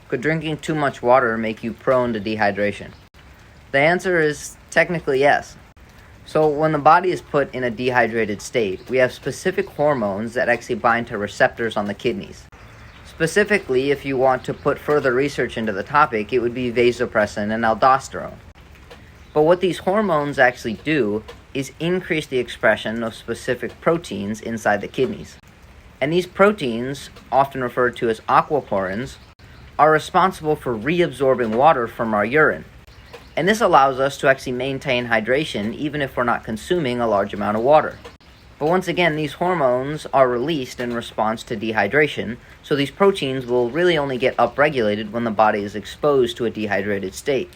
Could drinking too much water make you prone to dehydration? The answer is technically yes. So when the body is put in a dehydrated state, we have specific hormones that actually bind to receptors on the kidneys. Specifically, if you want to put further research into the topic, it would be vasopressin and aldosterone. But what these hormones actually do is increase the expression of specific proteins inside the kidneys. And these proteins, often referred to as aquaporins, are responsible for reabsorbing water from our urine. And this allows us to actually maintain hydration even if we're not consuming a large amount of water. But once again, these hormones are released in response to dehydration, so these proteins will really only get upregulated when the body is exposed to a dehydrated state.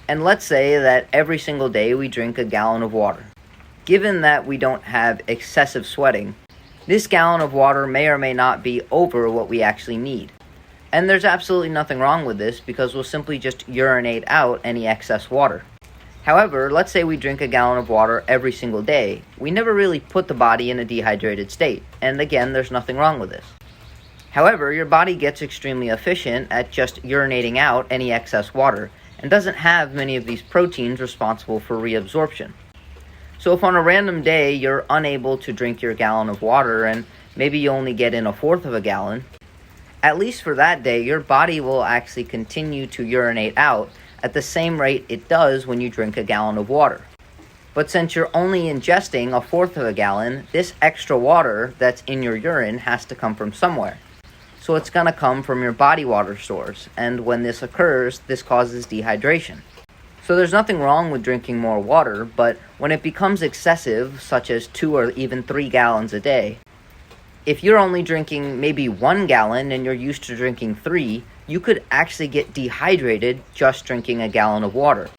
And let's say that every single day we drink a gallon of water. Given that we don't have excessive sweating, this gallon of water may or may not be over what we actually need. And there's absolutely nothing wrong with this because we'll simply just urinate out any excess water. However, let's say we drink a gallon of water every single day. We never really put the body in a dehydrated state, and again, there's nothing wrong with this. However, your body gets extremely efficient at just urinating out any excess water, and doesn't have many of these proteins responsible for reabsorption. So if on a random day you're unable to drink your gallon of water, and maybe you only get in a fourth of a gallon, at least for that day, your body will actually continue to urinate out at the same rate it does when you drink a gallon of water. But since you're only ingesting a fourth of a gallon, this extra water that's in your urine has to come from somewhere. So it's going to come from your body water stores, and when this occurs, this causes dehydration. So there's nothing wrong with drinking more water, but when it becomes excessive, such as 2 or even 3 gallons a day, if you're only drinking maybe 1 gallon and you're used to drinking 3, you could actually get dehydrated just drinking a gallon of water.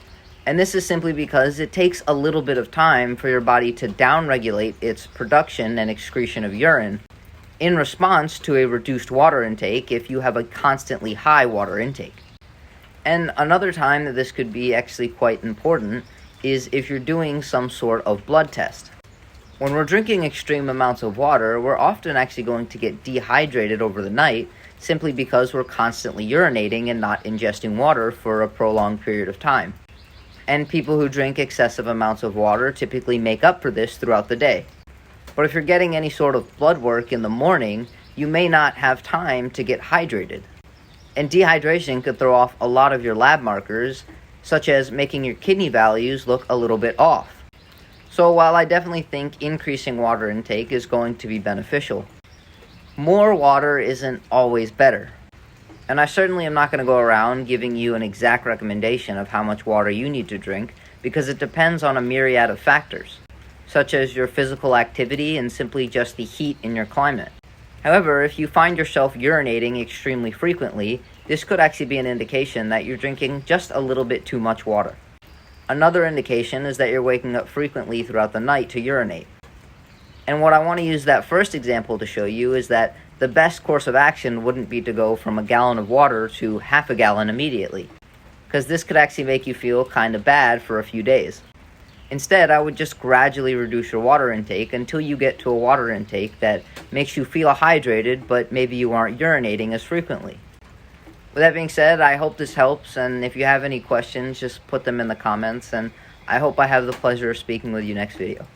And this is simply because it takes a little bit of time for your body to downregulate its production and excretion of urine in response to a reduced water intake if you have a constantly high water intake. And another time that this could be actually quite important is if you're doing some sort of blood test. When we're drinking extreme amounts of water, we're often actually going to get dehydrated over the night simply because we're constantly urinating and not ingesting water for a prolonged period of time. And people who drink excessive amounts of water typically make up for this throughout the day. But if you're getting any sort of blood work in the morning, you may not have time to get hydrated. And dehydration could throw off a lot of your lab markers, such as making your kidney values look a little bit off. So while I definitely think increasing water intake is going to be beneficial, more water isn't always better. And I certainly am not going to go around giving you an exact recommendation of how much water you need to drink, because it depends on a myriad of factors, such as your physical activity and simply just the heat in your climate. However, if you find yourself urinating extremely frequently, this could actually be an indication that you're drinking just a little bit too much water. Another indication is that you're waking up frequently throughout the night to urinate. And what I want to use that first example to show you is that the best course of action wouldn't be to go from a gallon of water to half a gallon immediately, because this could actually make you feel kind of bad for a few days. Instead, I would just gradually reduce your water intake until you get to a water intake that makes you feel hydrated, but maybe you aren't urinating as frequently. With that being said, I hope this helps, and if you have any questions, just put them in the comments, and I hope I have the pleasure of speaking with you next video.